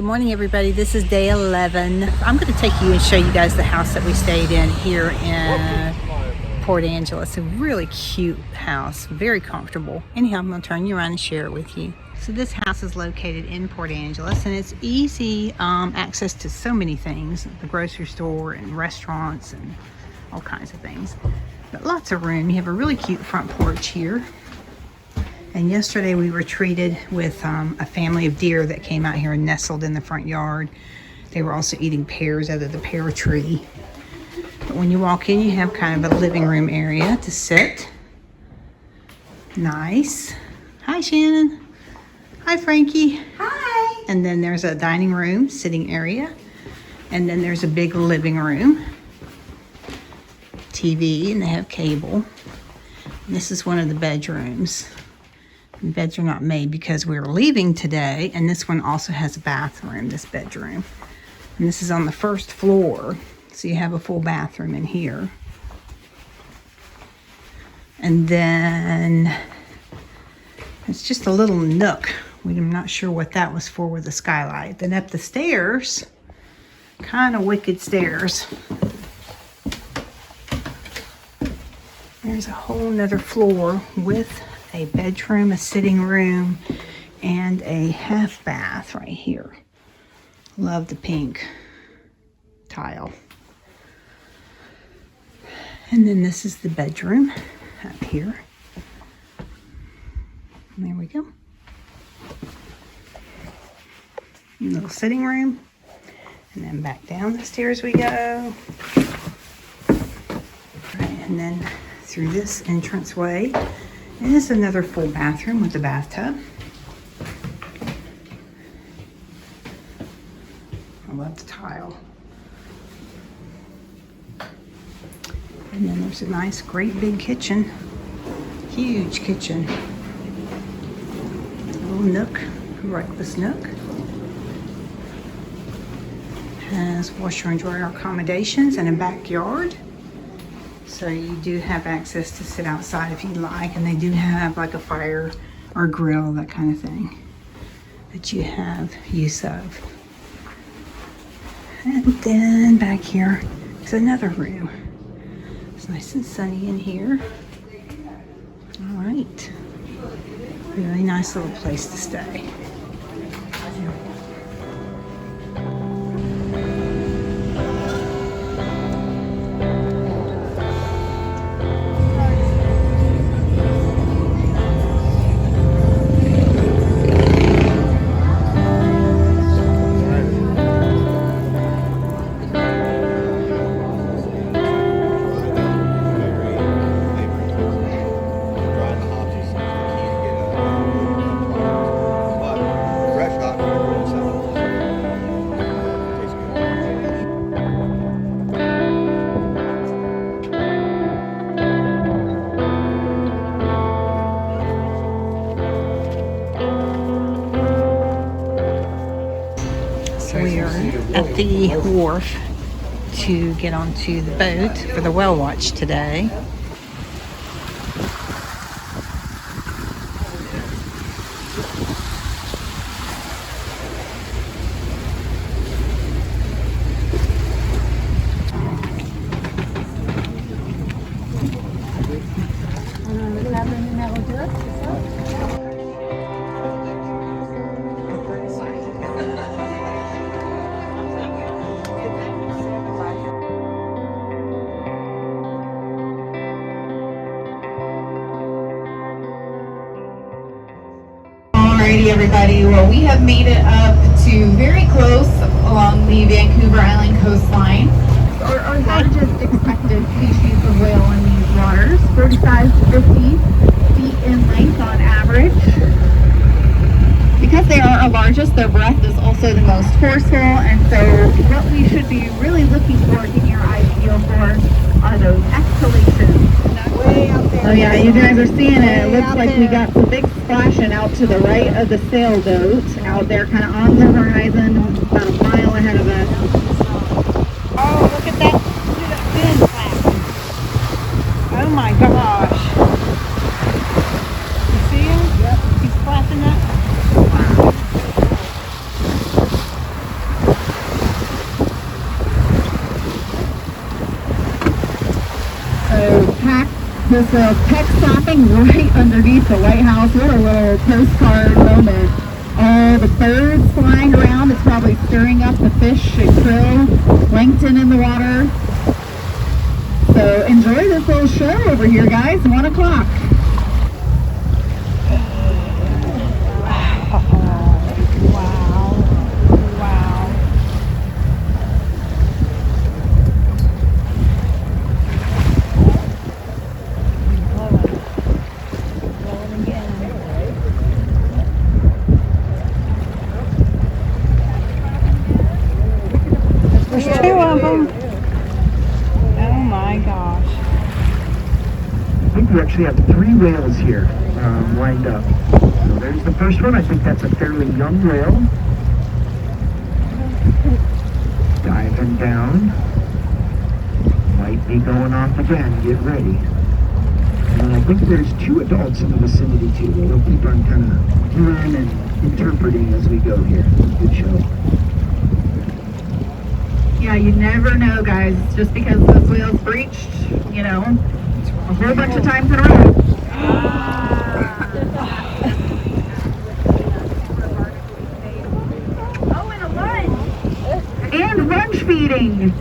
morning everybody. This is day 11. I'm going to take you and show you guys the house that we stayed in here in Port Angeles. A really cute house, very comfortable. Anyhow, I'm going to turn you around and share it with you. So this house is located in Port Angeles, and it's easy access to so many things, the grocery store and restaurants and all kinds of things. But lots of room. You have a really cute front porch here. And yesterday we were treated with a family of deer that came out here and nestled in the front yard. They were also eating pears out of the pear tree. But when you walk in, you have kind of a living room area to sit. Nice. Hi, Shannon. Hi, Frankie. Hi. And then there's a dining room, sitting area. And then there's a big living room. TV, and they have cable. And this is one of the bedrooms. The beds are not made because we're leaving today, and this one also has a bathroom, this bedroom. And this is on the first floor, so you have a full bathroom in here. And then it's just a little nook. I'm not sure what that was for with the skylight. Then up the stairs, kind of wicked stairs. There's a whole nother floor with a bedroom, a sitting room, and a half bath right here. Love the pink tile. And then this is the bedroom up here. And there we go. Little sitting room. And then back down the stairs we go. Right, and then through this entranceway is another full bathroom with a bathtub. I love the tile. And then there's a nice, great big kitchen. Huge kitchen. A little nook, breakfast nook. Has washer and dryer accommodations and a backyard. So you do have access to sit outside if you like, and they do have like a fire or grill, that kind of thing, that you have use of. And then back here is another room. It's nice and sunny in here. All right. Really nice little place to stay. We are at the wharf to get onto the boat for the whale watch today. Alrighty, everybody. Well, we have made it up to very close along the Vancouver Island coastline. Our largest expected species of whale in these waters, 35 to 50 feet in length on average. Because they are our largest, their breath is also the most forceful, and so what we should be really looking for, getting your eyes peeled for, are those exhalations. Way out there. Oh yeah, you guys are seeing it. It looks like we got some big splashing out to the right of the sailboat, out there kind of on the horizon, about a mile ahead of us. Oh, look at that. Look at that fin flap. Oh my gosh. You see him? Yep. He's flapping that. Wow. this peck stopping right underneath the lighthouse. What a little postcard moment. All the birds flying around. It's probably stirring up the fish and krill, plankton in the water. So enjoy this little show over here, guys. 1 o'clock. There's 2 of them. Oh my gosh. I think we actually have 3 whales here lined up. So there's the first one. I think that's a fairly young whale. Diving down. Might be going off again. Get ready. And I think there's 2 adults in the vicinity too. We'll keep on kind of viewing and interpreting as we go here. Good show. Yeah, you never know, guys. Just because those whales breached, you know, a whole bunch of times in a row. Oh, and a lunge. And lunge feeding.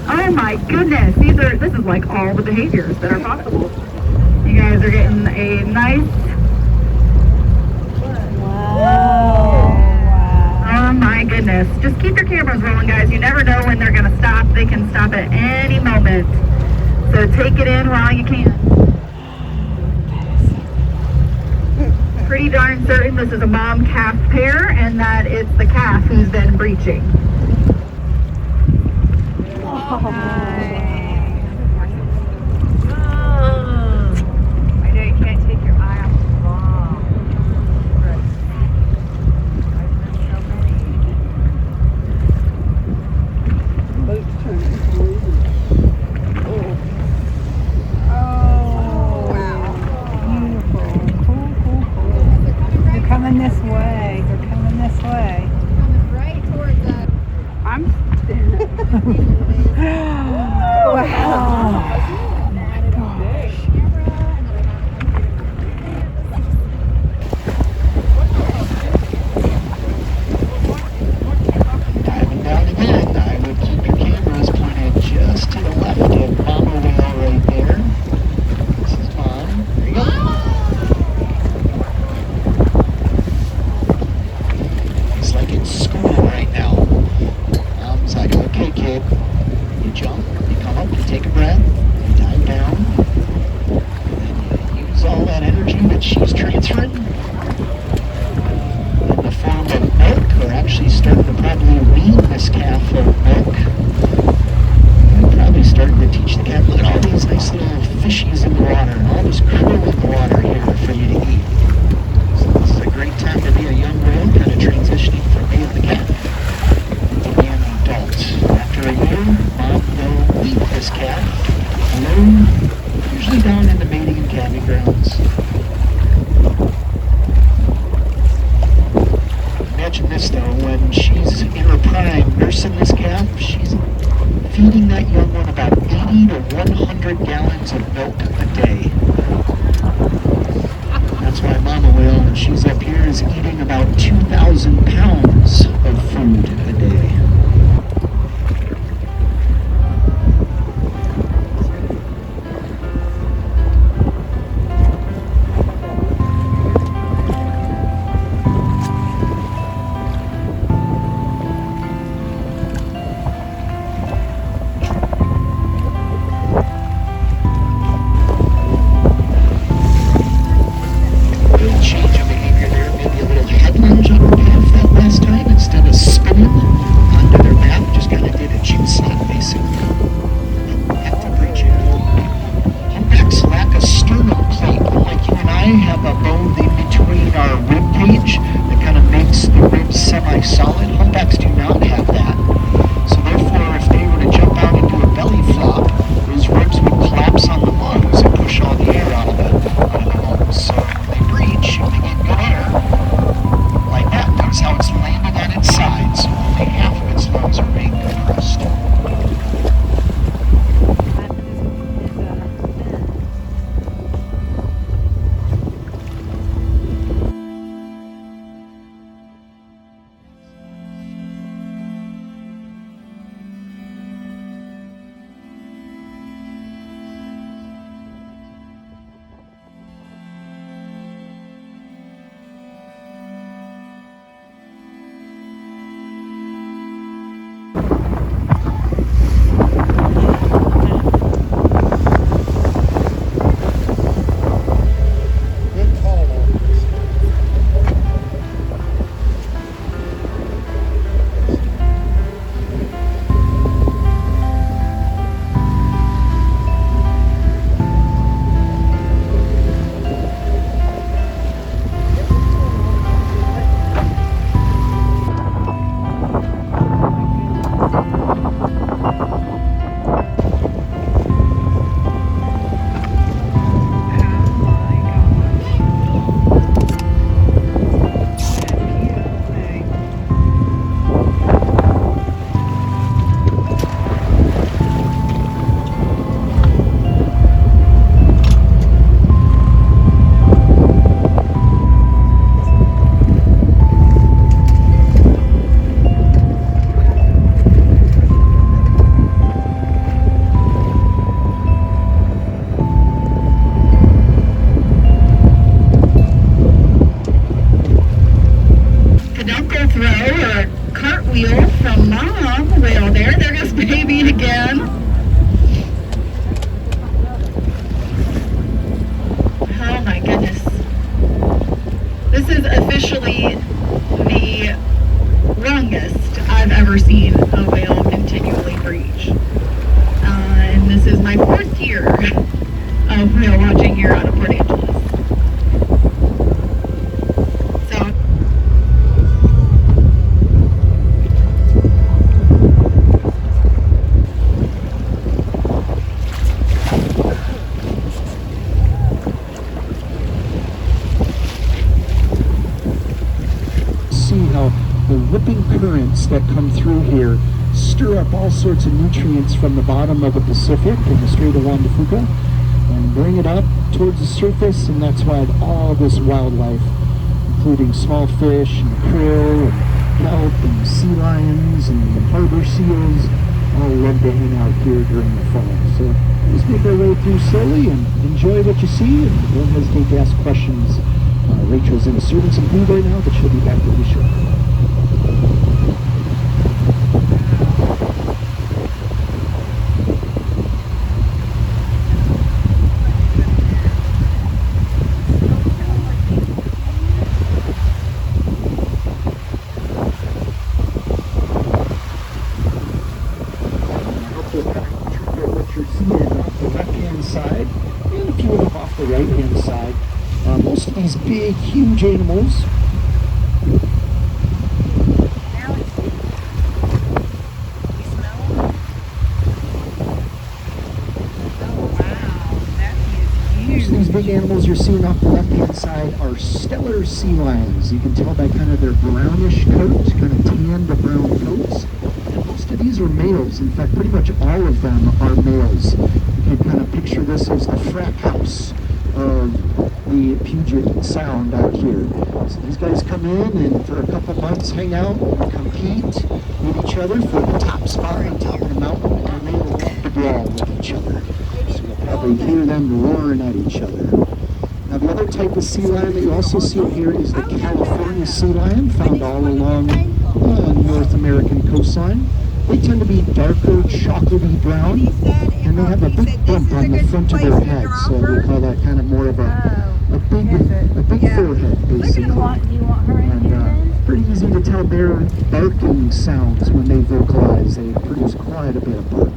Oh my goodness. This is like all the behaviors that are possible. You guys are getting a nice. Oh my goodness. Just keep your cameras rolling, guys. You never know when they're going to stop. They can stop at any moment. So take it in while you can. Pretty darn certain this is a mom-calf pair and that it's the calf who's been breaching. I know you can't take your eye off the ball. Boat's turning. Oh, wow. Beautiful. Cool. They're coming this way. They're coming this way. Coming right towards us. I'm wow. Diving down again. I would keep your cameras pointed just to the left of Mama Whale right there. This is Mom. There you go. It's like in school right now. Mom's like, okay, kid. You jump, you come up, you take a breath, you dive down, and you use all that energy that she's transferring in the form of milk, or actually starting to probably wean this calf of milk. And probably starting to teach the calf, look at all these nice little fishies in the water, and all this krill in the water here for you to eat. So this is a great time to be a young whale, kind of transitioning from being the calf to being an adult. After a year, Mom will leave this calf alone, usually down in the mating and calving grounds. Imagine this though, when she's in her prime nursing this calf, she's feeding that young one about 80 to 100 gallons of milk a day. That's why Mama Whale, when she's up here, is eating about 2,000 pounds of food a day. Change of behavior there, maybe a little head lunge on her calf that last time instead of spinning under this is officially the longest I've ever seen a whale continually breach. And this is my 4th year of whale watching here out of Port Angeles. So, see how the ripping currents that come through here stir up all sorts of nutrients from the bottom of the Pacific and the Strait of Juan de Fuca and bring it up towards the surface, and that's why all this wildlife, including small fish and krill and kelp and sea lions and harbor seals, all love to hang out here during the fall. So just make our way through slowly and enjoy what you see, and don't hesitate to ask questions. Rachel's in serving some food right now, but she'll be back really shortly. What you're seeing off the left-hand side, and a few of them off the right-hand side. Most of these big, huge animals. Most of these big animals you're seeing off the left-hand side are stellar sea lions. You can tell by kind of their brownish coat, kind of tan to brown coats. And most of these are males. In fact, pretty much all of them are males. You can kind of picture this as the frat house of the Puget Sound out here. So these guys come in and for a couple months hang out and compete with each other for the top spot on top of the mountain, and they will love to brawl with each other. So you'll probably hear them roaring at each other. Now the other type of sea lion that you also see here is the California sea lion, found all along the North American coastline. They tend to be darker, chocolatey brown, and they have a big bump on the front of their head, so we call that kind of more of a big forehead, basically. And pretty easy to tell their barking sounds when they vocalize. They produce quite a bit of bark.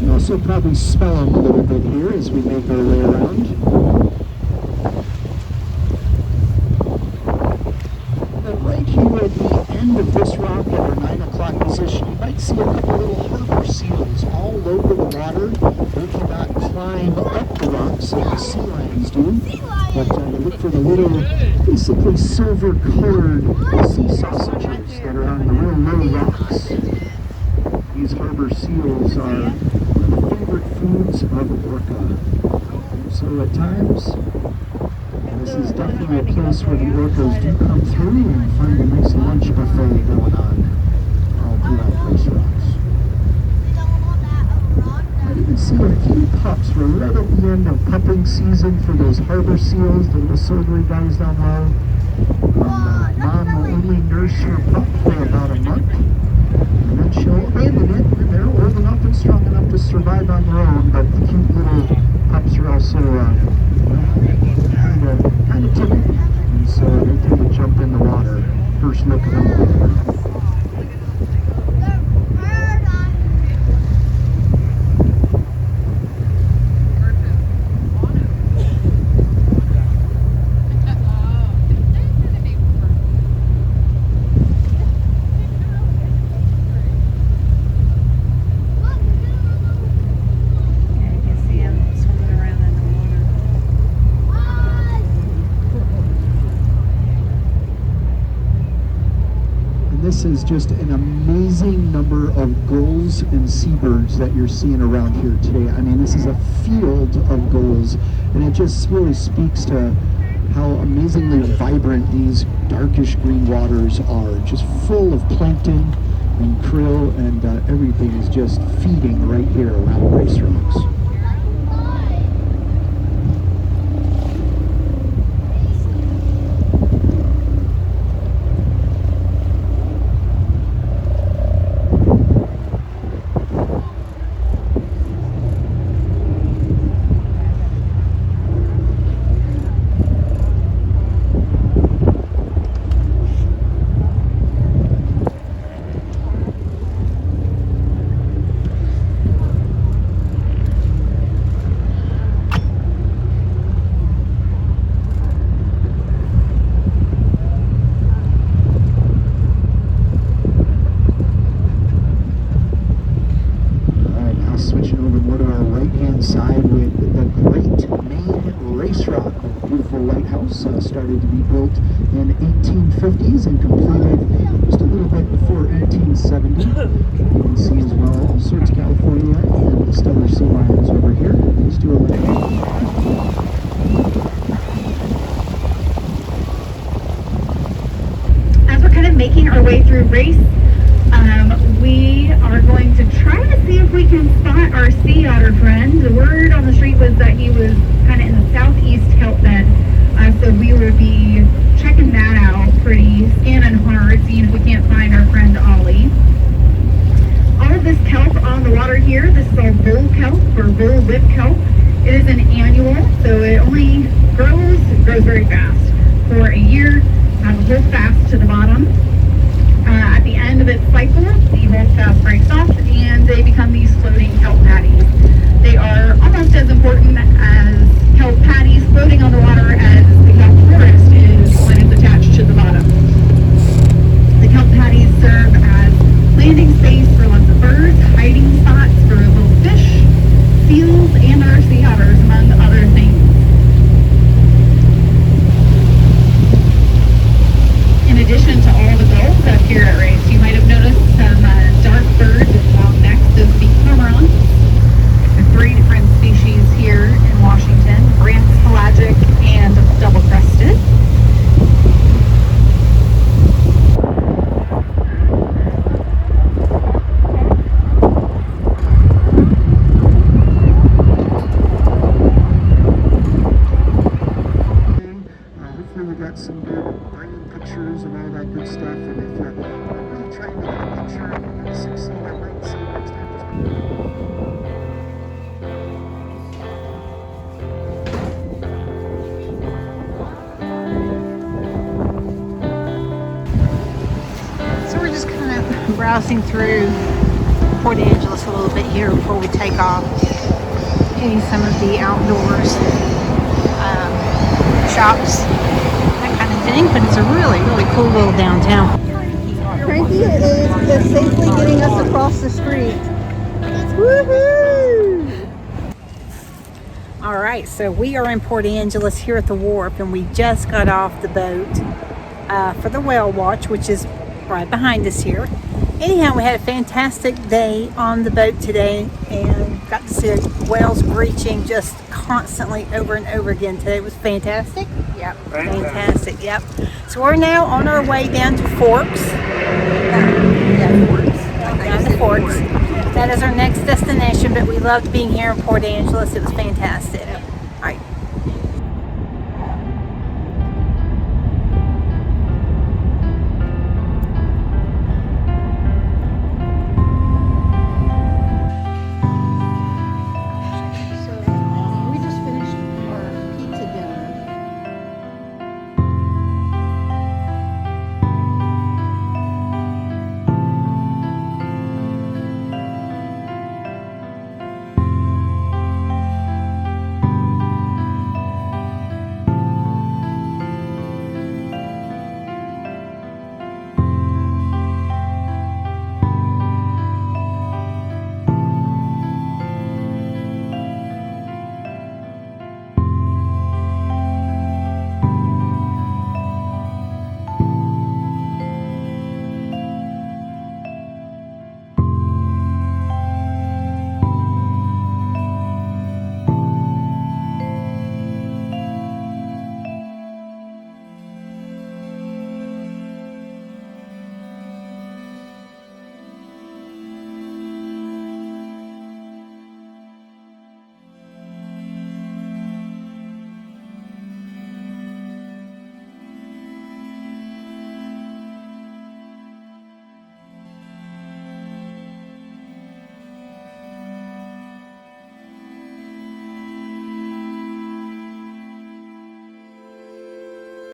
You also probably smell them a little bit here as we make our way around. Right here at the end of this rock at our 9 o'clock position, you might see a couple little harbor seals all over the water. They cannot climb up the rocks like the sea lions do, but you look for the little, basically silver-colored sea sausages that are on the real low rocks. These harbor seals are one of the favorite foods of orca. So at times, this is definitely a place where the orcas do come through and find a nice lunch buffet going on all throughout Race Rocks. You can see a few pups. We're right at the end of pupping season for those harbor seals, the little silvery guys down low. Mom will only nurse her pup for about a month, and then she'll abandon it, and they're old enough and strong enough to survive on their own, but the cute little pups are also kind of timid, and so they tend to jump in the water first look at them. This is just an amazing number of gulls and seabirds that you're seeing around here today. I mean, this is a field of gulls, and it just really speaks to how amazingly vibrant these darkish green waters are, just full of plankton and krill, and everything is just feeding right here around Race Rocks. started to be built in 1850s and completed just a little bit before 1870. You can see as well all sorts of California and the stellar sea lions over here. Let's do a look. As we're kind of making our way through Race, we are going to try to see if we can spot our sea otter friend. The word on the street was that he was kind of in the southeast kelp bed, so we will be checking that out scanning hard, seeing if we can't find our friend Ollie. All of this kelp on the water here, this is all bull kelp or bull whip kelp. It is an annual, so it only grows very fast. For a year, the holdfast to the bottom. At the end of its cycle, the holdfast breaks off and they become these floating kelp patties. They are almost as important as kelp patties floating on the water as the kelp forest is when it's attached to the bottom. The kelp patties serve as landing space for lots of birds, hiding spots for little fish, seals, and our sea otters, among other things. In addition to all the gulls up here at Race, you might have noticed some dark birds with long necks, those would be cormorants. There are 3 different species here in Washington, Brandt's pelagic and double-crested. Hopefully we got some good brain pictures and all that good stuff, and if you're really trying to get a picture and you succeed, I might see you next time. So we're just kind of browsing through Port Angeles a little bit here before we take off, getting some of the outdoors shops, that kind of thing. But it's a really cool little downtown. Cranky is just safely getting us across the street. Woohoo! All right, so we are in Port Angeles here at the wharf, and we just got off the boat for the whale watch, which is right behind us here. Anyhow, we had a fantastic day on the boat today and got to see whales breaching just constantly over and over again today. It was fantastic. Yep, fantastic. Yep. So we're now on our way down to Forks. Down to Forks. That is our next destination, but we loved being here in Port Angeles. It was fantastic.